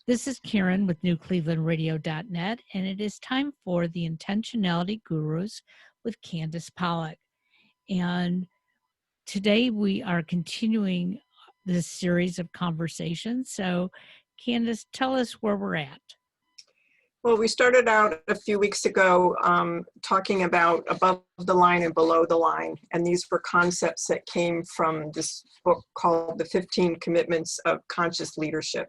This is Karen with NewClevelandRadio.net, and it is time for the Intentionality Gurus with Candace Pollock. And today we are continuing this series of conversations. So, Candace, tell us where we're at. Well, we started out a few weeks ago talking about above the line and below the line. And these were concepts that came from this book called The 15 Commitments of Conscious Leadership.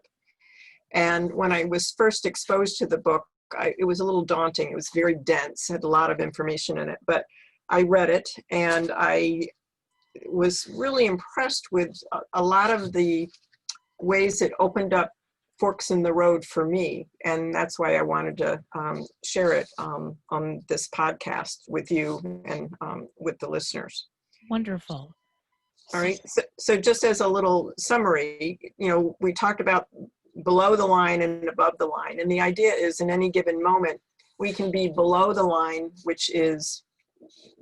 And when I was first exposed to the book, it was a little daunting. It was very dense, had a lot of information in it. But I read it and I was really impressed with a lot of the ways it opened up forks in the road for me. And that's why I wanted to share it on this podcast with you and with the listeners. Wonderful. All right. So just as a little summary, we talked about below the line and above the line. And the idea is in any given moment, we can be below the line, which is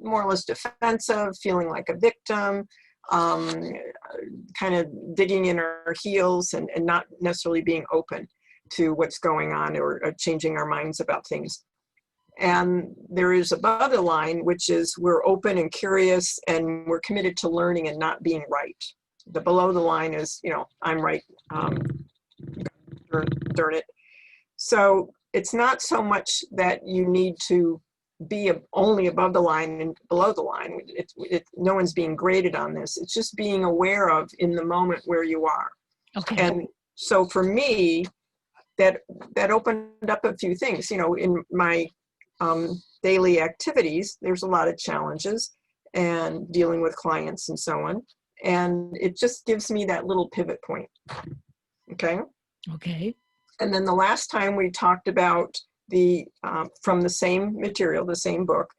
more or less defensive, feeling like a victim, kind of digging in our heels and not necessarily being open to what's going on or changing our minds about things. And there is above the line, which is we're open and curious and we're committed to learning and not being right. The below the line is, I'm right, darn it. So it's not so much that you need to be only above the line and below the line. No one's being graded on this. It's just being aware of in the moment where you are. Okay. And so for me, that opened up a few things. In my daily activities, there's a lot of challenges and dealing with clients and so on. And it just gives me that little pivot point. Okay. Okay. And then the last time we talked about from the same material, the same book,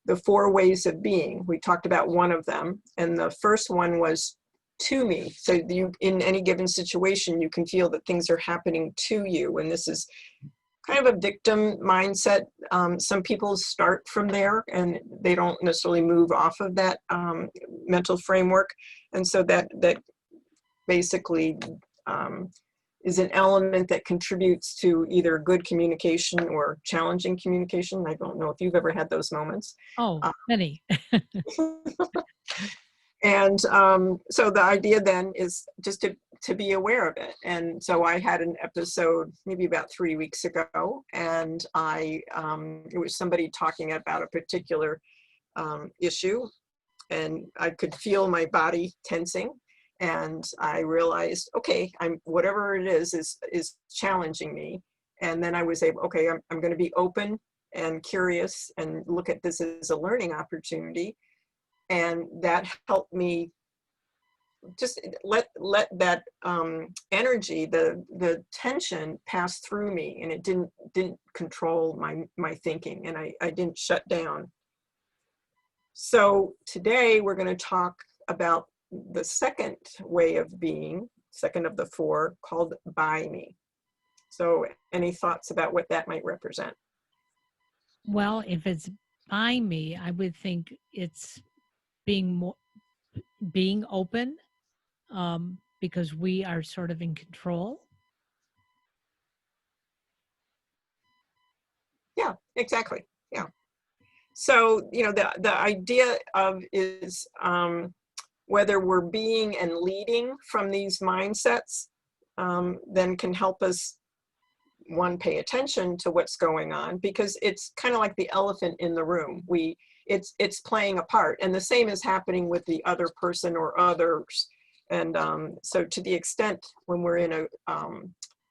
the 4 ways of being. We talked about one of them. And the first one was to me. So you, in any given situation, you can feel that things are happening to you. And this is kind of a victim mindset. Some people start from there and they don't necessarily move off of that mental framework. And so that basically is an element that contributes to either good communication or challenging communication. I don't know if you've ever had those moments. Oh, many. And so the idea then is just to be aware of it. And so I had an episode maybe about 3 weeks ago, and it was somebody talking about a particular issue, and I could feel my body tensing. And I realized, okay, whatever it is challenging me. And then I was able, okay, I'm going to be open and curious and look at this as a learning opportunity. And that helped me just let that energy, the tension pass through me, and it didn't control my thinking, and I didn't shut down. So today we're going to talk about the second way of being, second of the 4, called by me. So any thoughts about what that might represent? Well, if it's by me, I would think it's being open, because we are sort of in control. Yeah, exactly. Yeah. So, the idea of is whether we're being and leading from these mindsets, then can help us, one, pay attention to what's going on, because it's kind of like the elephant in the room. It's playing a part, and the same is happening with the other person or others. And so to the extent when we're in a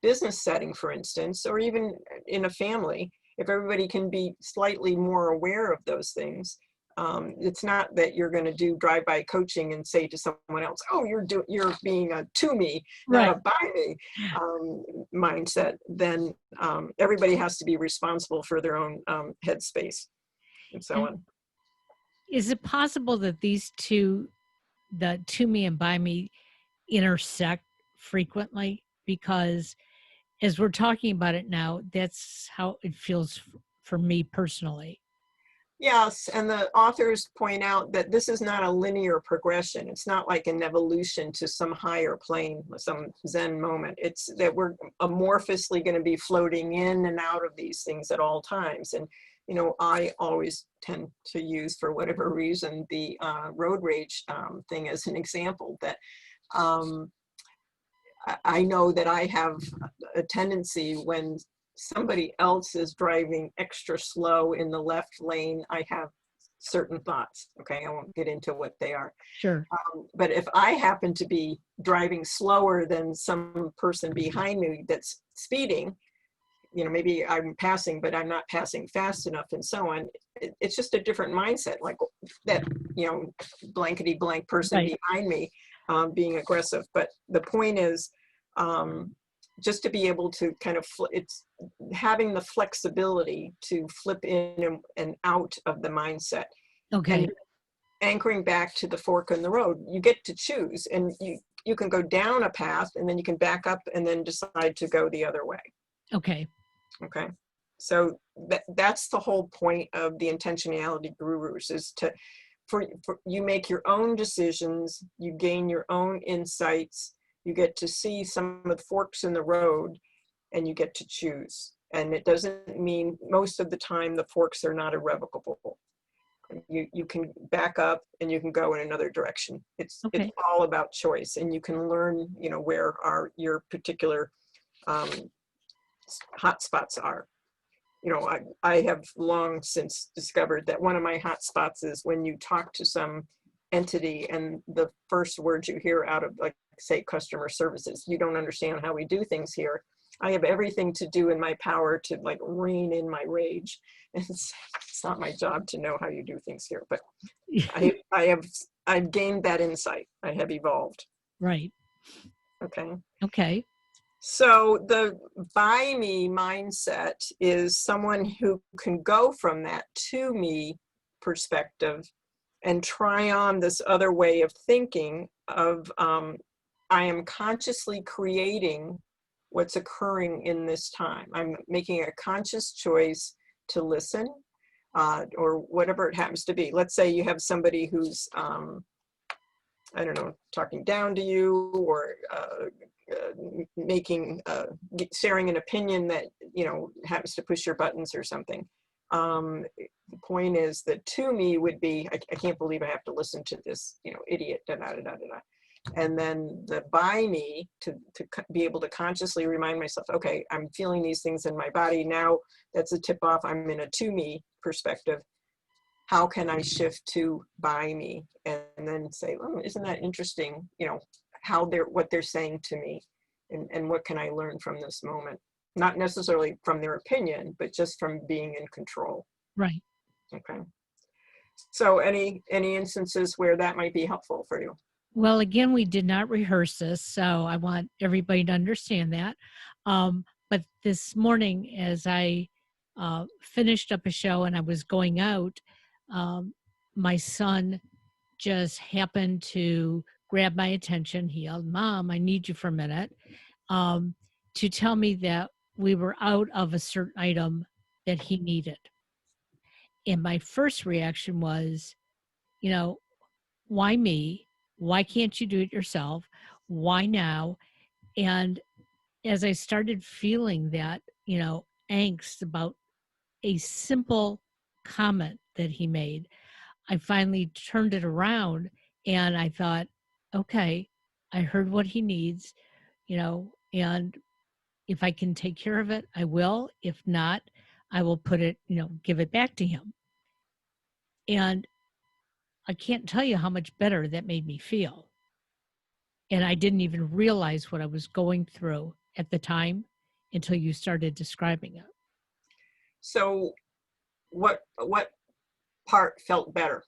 business setting, for instance, or even in a family, if everybody can be slightly more aware of those things, it's not that you're going to do drive-by coaching and say to someone else, "Oh, you're being a to me, not a by me mindset." Then everybody has to be responsible for their own headspace and so on. Is it possible that these two, the to me and by me, intersect frequently? Because as we're talking about it now, that's how it feels for me personally. Yes, and the authors point out that this is not a linear progression. It's not like an evolution to some higher plane, some Zen moment. It's that we're amorphously going to be floating in and out of these things at all times. And, I always tend to use, for whatever reason, the road rage thing as an example that um, I know that I have a tendency when somebody else is driving extra slow in the left lane, I have certain thoughts. Okay, I won't get into what they are. Sure. But if I happen to be driving slower than some person behind me that's speeding, maybe I'm passing, but I'm not passing fast enough and so on. It's just a different mindset, like that, blankety blank person Right. behind me being aggressive. But the point is, just to be able to kind of, it's having the flexibility to flip in and out of the mindset. Okay. And anchoring back to the fork in the road, you get to choose, and you can go down a path and then you can back up and then decide to go the other way. Okay. Okay. So that's the whole point of the intentionality gurus, is for you make your own decisions, you gain your own insights, you get to see some of the forks in the road, and you get to choose. And it doesn't mean, most of the time, the forks are not irrevocable. You can back up and you can go in another direction. It's Okay. all about choice, and you can learn, where your particular hot spots are. I have long since discovered that one of my hot spots is when you talk to some entity and the first words you hear out of, like, say, customer services, you don't understand how we do things here. I have everything to do in my power to, like, rein in my rage. It's not my job to know how you do things here, but I've gained that insight. I have evolved. Right. Okay. Okay. So the by me mindset is someone who can go from that to me perspective and try on this other way of thinking of, I am consciously creating what's occurring in this time. I'm making a conscious choice to listen, or whatever it happens to be. Let's say you have somebody who's, I don't know, talking down to you, or sharing an opinion that, happens to push your buttons or something. The point is that to me would be, I can't believe I have to listen to this, idiot, da, da, da, da, da. And then the by me to be able to consciously remind myself, okay, I'm feeling these things in my body. Now that's a tip off. I'm in a to me perspective. How can I shift to by me? And then say, oh, isn't that interesting? What they're saying to me, and what can I learn from this moment? Not necessarily from their opinion, but just from being in control. Right. Okay. So any instances where that might be helpful for you? Well, again, we did not rehearse this, so I want everybody to understand that. But this morning, as I finished up a show and I was going out, um, my son just happened to grab my attention. He yelled, "Mom, I need you for a minute," um, to tell me that we were out of a certain item that he needed. And my first reaction was, you know, why me? Why can't you do it yourself? Why now? And as I started feeling that, angst about a simple comment that he made, I finally turned it around and I thought, okay, I heard what he needs, and if I can take care of it, I will. If not, I will put it, give it back to him. And I can't tell you how much better that made me feel. And I didn't even realize what I was going through at the time until you started describing it. So what part felt better?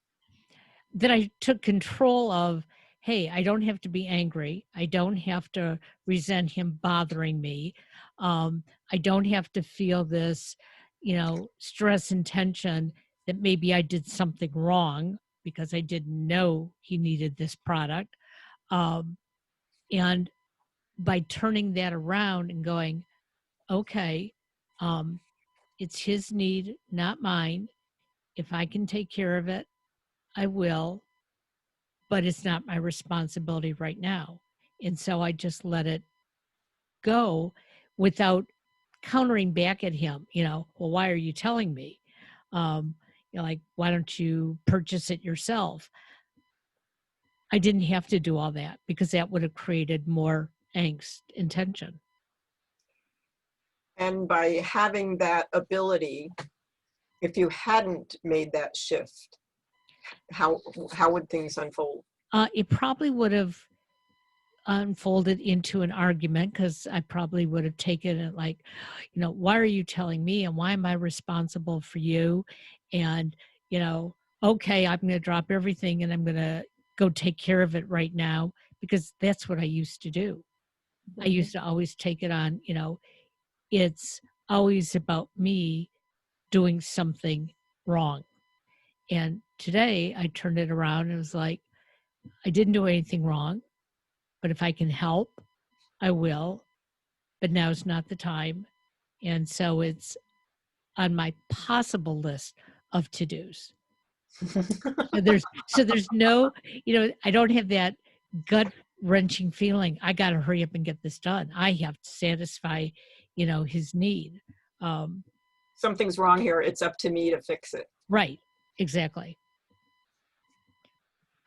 That I took control of, hey, I don't have to be angry. I don't have to resent him bothering me. I don't have to feel this, stress and tension that maybe I did something wrong because I didn't know he needed this product. And by turning that around and going, okay, it's his need, not mine. if I can take care of it, I will, but it's not my responsibility right now. And so I just let it go without countering back at him, well, why are you telling me? Like, why don't you purchase it yourself? I didn't have to do all that because that would have created more angst and tension. And by having that ability, if you hadn't made that shift, how would things unfold? It probably would have unfolded into an argument because I probably would have taken it like, why are you telling me and why am I responsible for you? And, okay, I'm going to drop everything and I'm going to go take care of it right now because that's what I used to do. I used to always take it on, it's always about me doing something wrong. And today I turned it around and was like, I didn't do anything wrong, but if I can help, I will. But now's not the time. And so it's on my possible list of to-dos. So there's no, I don't have that gut wrenching feeling. I got to hurry up and get this done. I have to satisfy, his need. Something's wrong here. It's up to me to fix it. Right. Exactly.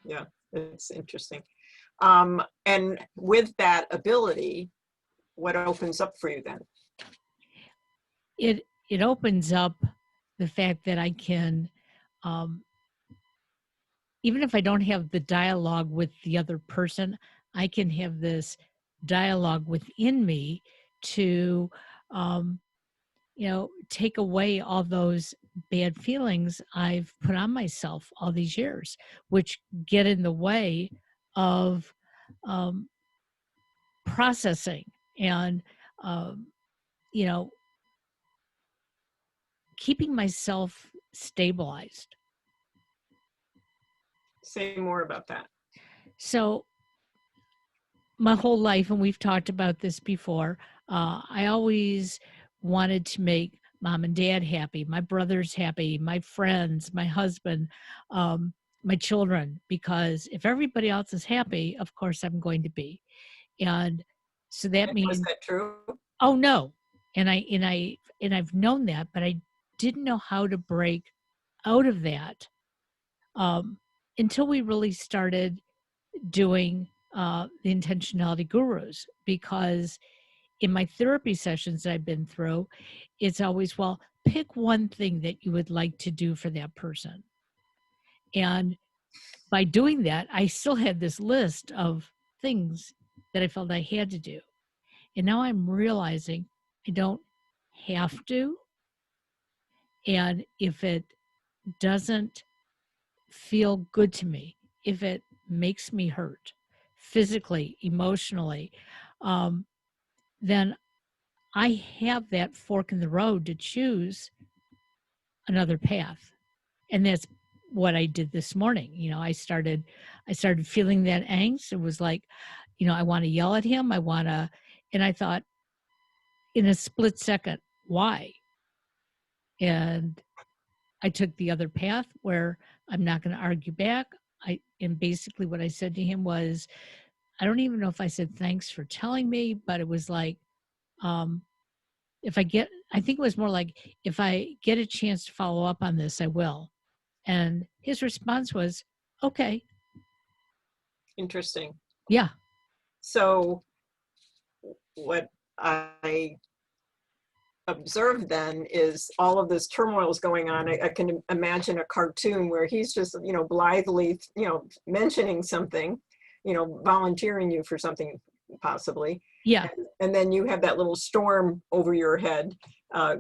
Yeah, it's interesting. And with that ability, what opens up for you then? It opens up the fact that I can, even if I don't have the dialogue with the other person, I can have this dialogue within me to, take away all those bad feelings I've put on myself all these years, which get in the way of processing and, um, you know, keeping myself stabilized. Say more about that. So my whole life, and we've talked about this before, I always wanted to make mom and dad happy, my brothers happy, my friends, my husband, my children, because if everybody else is happy, of course I'm going to be. And so that means, was that true? Oh no. I've known that, but I didn't know how to break out of that until we really started doing the Intentionality Gurus, because in my therapy sessions that I've been through, it's always, well, pick one thing that you would like to do for that person. And by doing that, I still had this list of things that I felt I had to do. And now I'm realizing I don't have to. And if it doesn't feel good to me, if it makes me hurt physically, emotionally, then I have that fork in the road to choose another path. And that's what I did this morning. I started feeling that angst. It was like, I want to yell at him. And I thought in a split second, why? And I took the other path where I'm not going to argue back. And basically what I said to him was, I don't even know if I said thanks for telling me, but it was like, I think it was more like, if I get a chance to follow up on this, I will. And his response was, okay. Interesting. Yeah. So what I observed then is all of this turmoil is going on. I can imagine a cartoon where he's just, blithely, mentioning something, volunteering you for something possibly. Yeah. And then you have that little storm over your head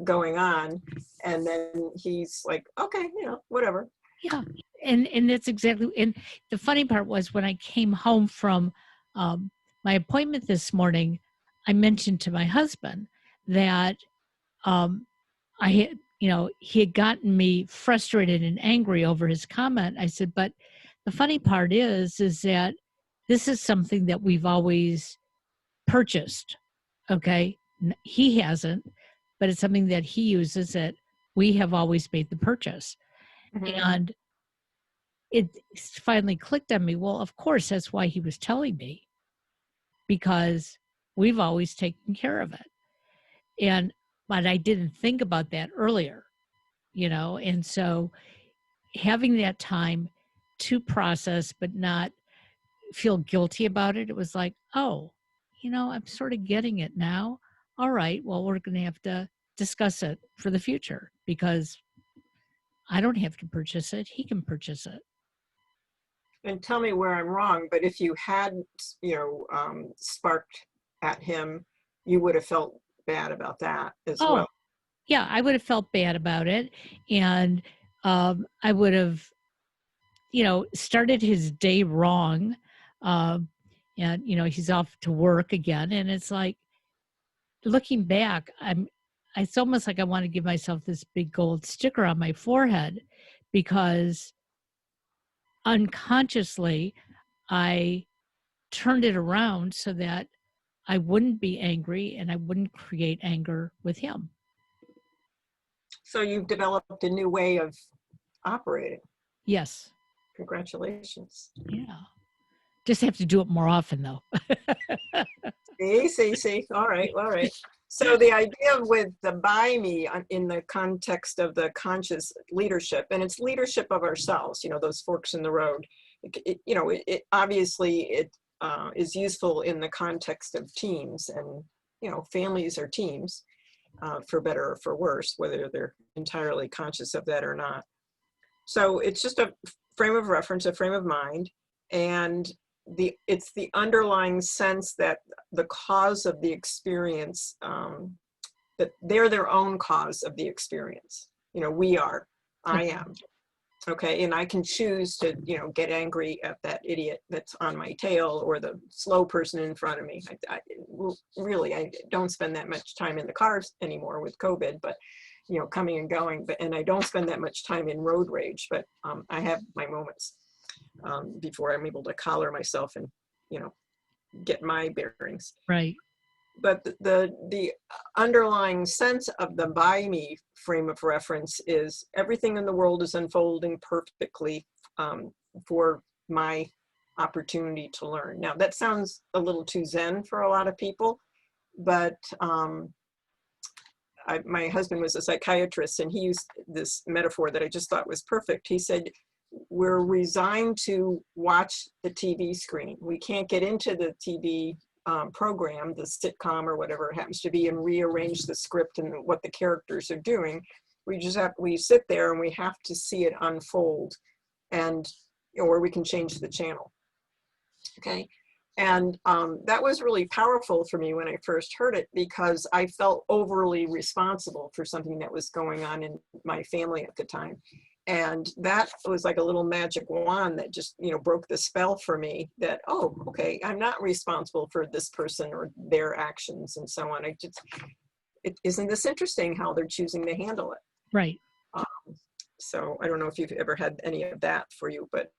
going on. And then he's like, okay, whatever. Yeah. And that's exactly, and the funny part was when I came home from my appointment this morning, I mentioned to my husband that I had, he had gotten me frustrated and angry over his comment. I said, but the funny part is that this is something that we've always purchased. Okay. He hasn't, but it's something that he uses that we have always made the purchase. Mhm. And it finally clicked on me. Well, of course, that's why he was telling me, because we've always taken care of it. But I didn't think about that earlier, and so having that time to process, but not feel guilty about it, it was like, oh, I'm sort of getting it now. All right, well, we're going to have to discuss it for the future, because I don't have to purchase it. He can purchase it. And tell me where I'm wrong, but if you had, sparked at him, you would have felt bad about that as Oh, well. yeah, I would have felt bad about it. And I would have, started his day wrong. Um, and, he's off to work again. And it's like, looking back, it's almost like I want to give myself this big gold sticker on my forehead, because unconsciously I turned it around so that I wouldn't be angry and I wouldn't create anger with him. So you've developed a new way of operating. Yes. Congratulations. Yeah. Just have to do it more often, though. See. All right, all right. So the idea with the by me in the context of the conscious leadership, and it's leadership of ourselves, those forks in the road. It obviously it is useful in the context of teams, and families are teams, for better or for worse, whether they're entirely conscious of that or not. So it's just a frame of reference, a frame of mind, and it's the underlying sense that the cause of the experience, that they're their own cause of the experience. I Okay. am. Okay, and I can choose to, get angry at that idiot that's on my tail, or the slow person in front of me. Really, I don't spend that much time in the cars anymore with COVID, but coming and going. And I don't spend that much time in road rage, but I have my moments before I'm able to collar myself and get my bearings. Right. But the underlying sense of the by me frame of reference is everything in the world is unfolding perfectly, for my opportunity to learn. Now that sounds a little too zen for a lot of people, but my husband was a psychiatrist, and he used this metaphor that I just thought was perfect. He said, we're resigned to watch the TV screen. We can't get into the TV program, the sitcom or whatever it happens to be, and rearrange the script and what the characters are doing. We sit there and we have to see it unfold, and or we can change the channel. Okay. And that was really powerful for me when I first heard it, because I felt overly responsible for something that was going on in my family at the time. And that was like a little magic wand that just, broke the spell for me that, oh, okay, I'm not responsible for this person or their actions and so on. Isn't this interesting how they're choosing to handle it? Right. Um, so I don't know if you've ever had any of that for you, but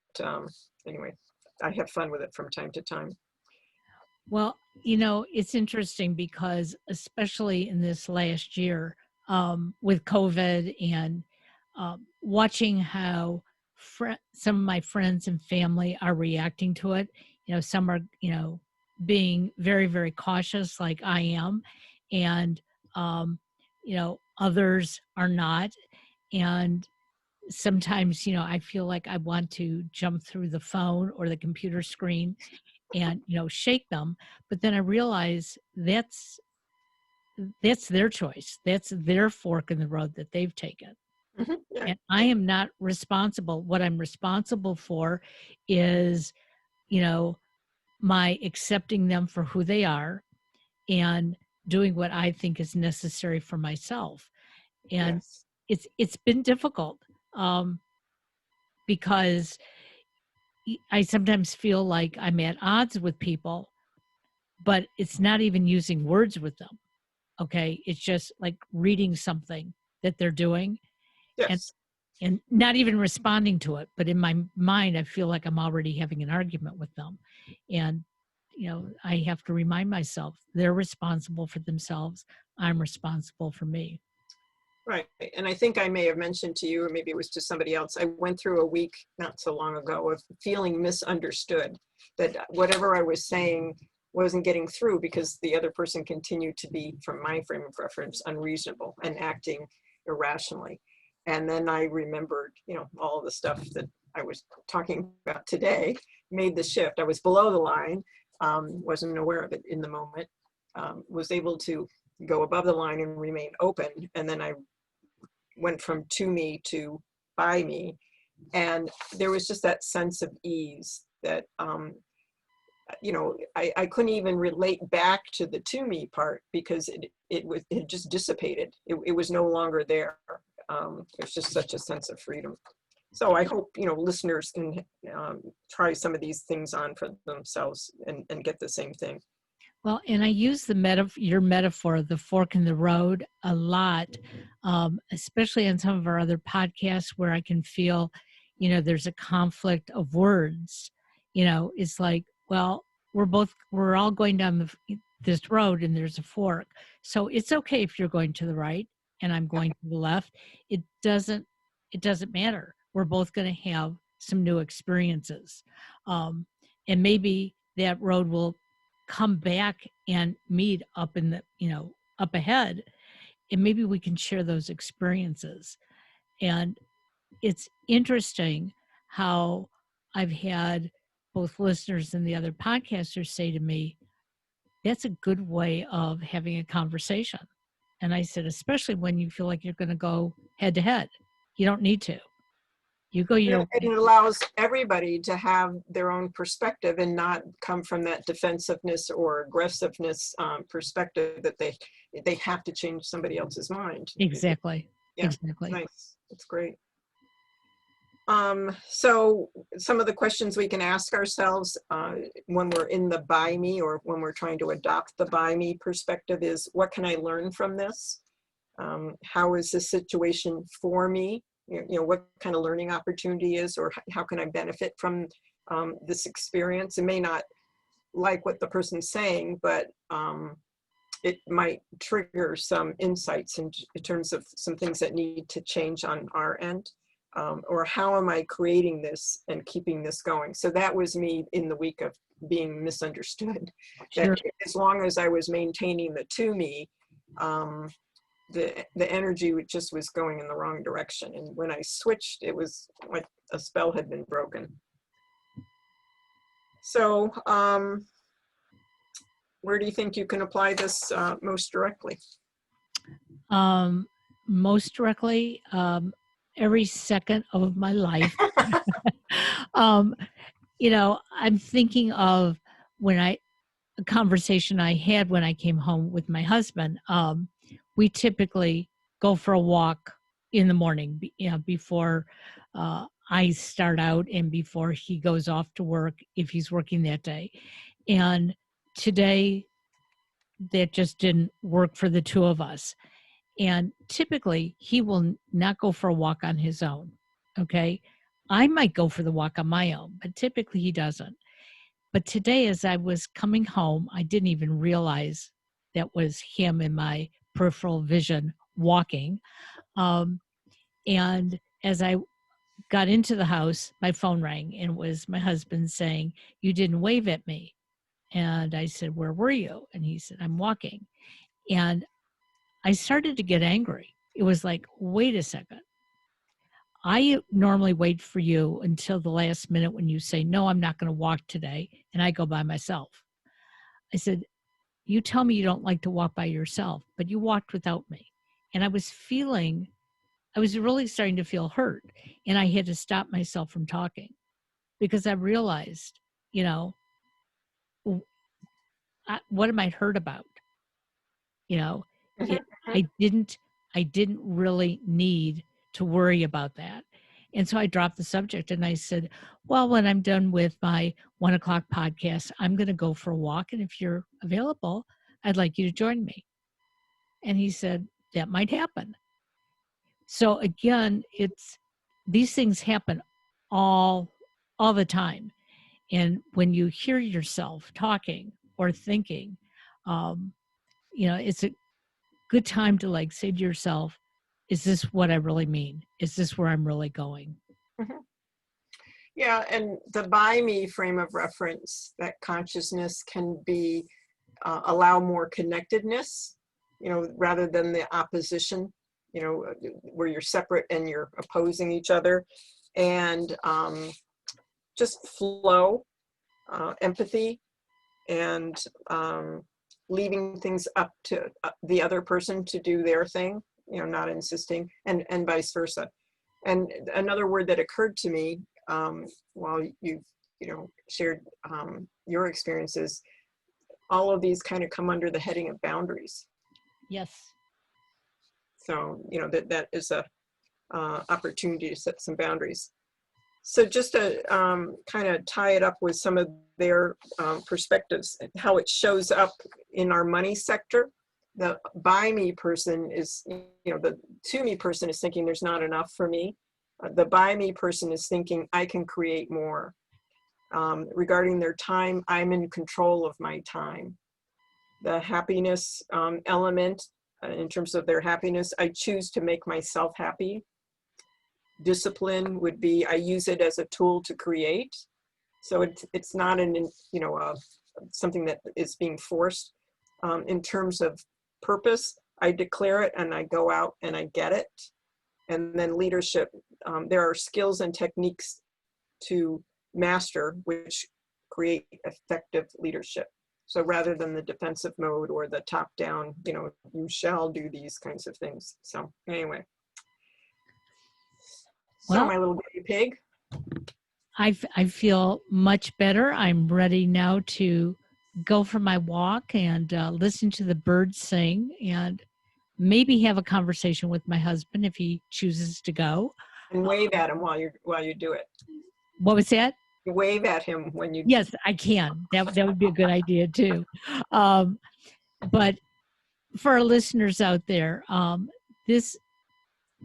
anyway, I have fun with it from time to time. Well, it's interesting, because especially in this last year, with COVID, and watching how some of my friends and family are reacting to it. Some are, being very, very cautious, like I am, and others are not. And sometimes, I feel like I want to jump through the phone or the computer screen and shake them, but then I realize that's their choice. That's their fork in the road that they've taken. Yeah. And I am not responsible. What I'm responsible for is, my accepting them for who they are, and doing what I think is necessary for myself. And Yes. it's been difficult, because I sometimes feel like I'm at odds with people, but it's not even using words with them. Okay. It's just like reading something that they're doing, and Yes. not even responding to it. But in my mind, I feel like I'm already having an argument with them. And, I have to remind myself they're responsible for themselves. I'm responsible for me. Right. And I think I may have mentioned to you, or maybe it was to somebody else, I went through a week not so long ago of feeling misunderstood, that whatever I was saying wasn't getting through because the other person continued to be, from my frame of reference, unreasonable and acting irrationally. And then I remembered, all of the stuff that I was talking about today made the shift. I was below the line, wasn't aware of it in the moment, was able to go above the line and remain open. And then I went from to me to by me. And there was just that sense of ease that, I couldn't even relate back to the to me part because it just dissipated. It was no longer there. There's just such a sense of freedom. So I hope, listeners can try some of these things on for themselves and get the same thing. Well, and I use your metaphor, the fork in the road, a lot, especially on some of our other podcasts where I can feel, there's a conflict of words. It's like, well, we're all going down this road and there's a fork. So it's okay if you're going to the right and I'm going to the left. It doesn't matter. We're both going to have some new experiences. And maybe that road will come back and meet up in the up ahead, and maybe we can share those experiences. And it's interesting how I've had both listeners and the other podcasters say to me, that's a good way of having a conversation. And I said, especially when you feel like you're going to go head to head, you don't need to. You go your way. It allows everybody to have their own perspective and not come from that defensiveness or aggressiveness perspective that they have to change somebody else's mind. Exactly. Yeah, exactly. Nice. That's great. So some of the questions we can ask ourselves when we're in the by me or when we're trying to adopt the by me perspective is, what can I learn from this? How is this situation for me? What kind of learning opportunity is, or how can I benefit from this experience? It may not like what the person's saying, but it might trigger some insights in terms of some things that need to change on our end. Or how am I creating this and keeping this going? So that was me in the week of being misunderstood. Sure. That as long as I was maintaining the to me, the energy just was going in the wrong direction. And when I switched, it was like a spell had been broken. So where do you think you can apply this most directly? Most directly, every second of my life. I'm thinking of a conversation I had when I came home with my husband. We typically go for a walk in the morning, before I start out and before he goes off to work, if he's working that day. And today, that just didn't work for the two of us. And typically, he will not go for a walk on his own. Okay. I might go for the walk on my own, but typically he doesn't. But today, as I was coming home, I didn't even realize that was him in my peripheral vision walking. And as I got into the house, my phone rang and it was my husband saying, "You didn't wave at me." And I said, "Where were you?" And he said, "I'm walking." And I started to get angry. It was like, wait a second. I normally wait for you until the last minute when you say, "No, I'm not going to walk today." And I go by myself. I said, "You tell me you don't like to walk by yourself, but you walked without me." And I was really starting to feel hurt. And I had to stop myself from talking because I realized, what am I hurt about? It, I didn't really need to worry about that. And so I dropped the subject and I said, "Well, when I'm done with my 1:00 podcast, I'm going to go for a walk. And if you're available, I'd like you to join me." And he said, "That might happen." So again, these things happen all the time. And when you hear yourself talking or thinking, it's a good time to say to yourself, is this what I really mean? Is this where I'm really going? Mhm. Yeah, and the by me frame of reference, that consciousness can be allow more connectedness, rather than the opposition, where you're separate and you're opposing each other, and just flow, empathy, and leaving things up to the other person to do their thing, not insisting, and vice versa. And another word that occurred to me while you've shared your experiences, all of these kind of come under the heading of boundaries. Yes. So that is a opportunity to set some boundaries. So just to kind of tie it up with some of their perspectives, how it shows up in our money sector. The by me person is, the to me person is thinking there's not enough for me. The by me person is thinking I can create more. Regarding their time, I'm in control of my time. The happiness element, in terms of their happiness, I choose to make myself happy. Discipline would be I use it as a tool to create. So it's not something that is being forced. In terms of purpose, I declare it and I go out and I get it. And then leadership, there are skills and techniques to master which create effective leadership. So rather than the defensive mode or the top down, you shall do these kinds of things. So anyway. So Well, my little guinea pig. I feel much better. I'm ready now to go for my walk and listen to the birds sing and maybe have a conversation with my husband if he chooses to go. And wave at him while you do it. What was that? You wave at him when you. Yes, I can. That would be a good idea too. But for our listeners out there, this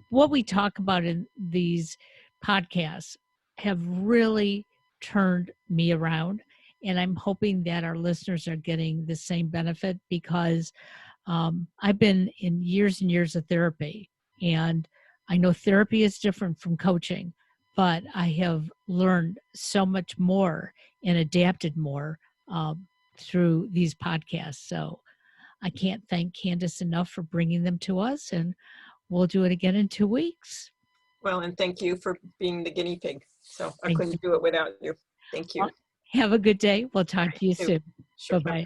what we talk about in these podcasts have really turned me around, and I'm hoping that our listeners are getting the same benefit because I've been in years and years of therapy, and I know therapy is different from coaching, but I have learned so much more and adapted more through these podcasts. So I can't thank Candace enough for bringing them to us, and we'll do it again in 2 weeks. Well, and thank you for being the guinea pig. So I Thank you. couldn't do it without you. Thank you. Well, have a good day. We'll talk to you soon. Sure. Bye-bye.